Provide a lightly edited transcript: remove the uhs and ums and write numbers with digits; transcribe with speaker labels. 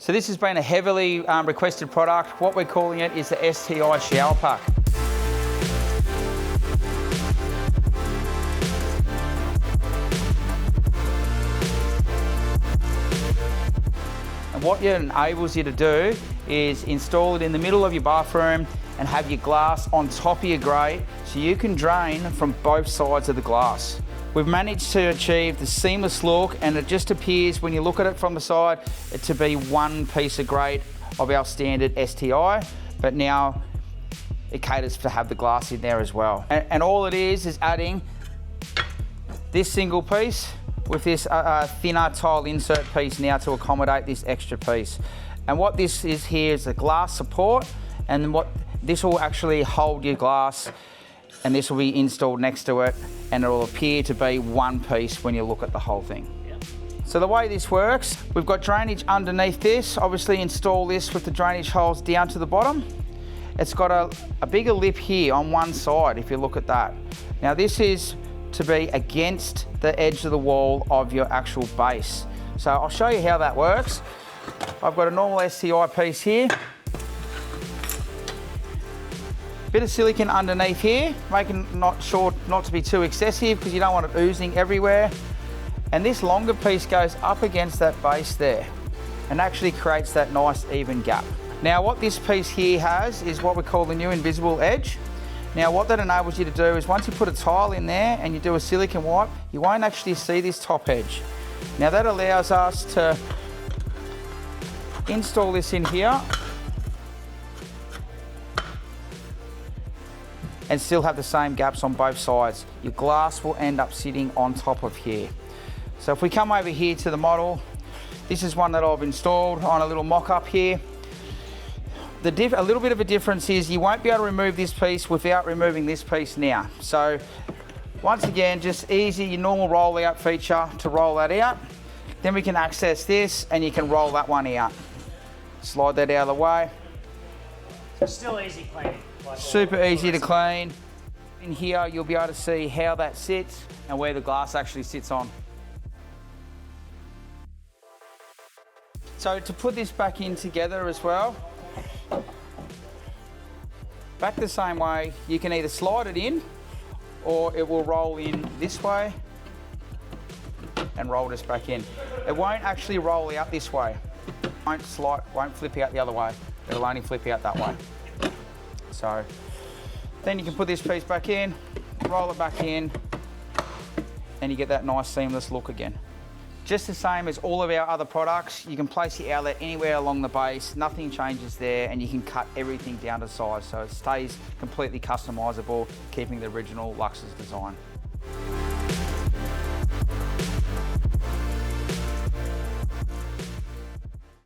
Speaker 1: So this has been a heavily requested product. What we're calling it is the STI Shower Pack. And what it enables you to do is install it in the middle of your bathroom and have your glass on top of your grate so you can drain from both sides of the glass. We've managed to achieve the seamless look, and it just appears when you look at it from the side to be one piece of grate of our standard STI, but now it caters to have the glass in there as well. And all it is adding this single piece with this thinner tile insert piece now to accommodate this extra piece. And what this is here is a glass support, and what this will actually hold your glass, and this will be installed next to it, and it will appear to be one piece when you look at the whole thing. Yep. So the way this works, we've got drainage underneath this. Obviously install this with the drainage holes down to the bottom. It's got a bigger lip here on one side, if you look at that. Now this is to be against the edge of the wall of your actual base. So I'll show you how that works. I've got a normal STI piece here. Bit of silicone underneath here, making sure not to be too excessive because you don't want it oozing everywhere. And this longer piece goes up against that base there and actually creates that nice even gap. Now what this piece here has is what we call the new invisible edge. Now what that enables you to do is once you put a tile in there and you do a silicone wipe, you won't actually see this top edge. Now that allows us to install this in here and still have the same gaps on both sides. Your glass will end up sitting on top of here. So if we come over here to the model, this is one that I've installed on a little mock-up here. A little bit of a difference is you won't be able to remove this piece without removing this piece now. So once again, just easy, your normal roll out feature to roll that out. Then we can access this and you can roll that one out. Slide that out of the way.
Speaker 2: So still easy cleaning.
Speaker 1: Super easy to clean. In here, you'll be able to see how that sits and where the glass actually sits on. So to put this back in together as well, back the same way, you can either slide it in or it will roll in this way and roll this back in. It won't actually roll out this way. Won't flip out the other way. It'll only flip out that way. So then you can put this piece back in, roll it back in, and you get that nice seamless look again. Just the same as all of our other products, you can place your outlet anywhere along the base, nothing changes there, and you can cut everything down to size, so it stays completely customizable, keeping the original Lauxes design.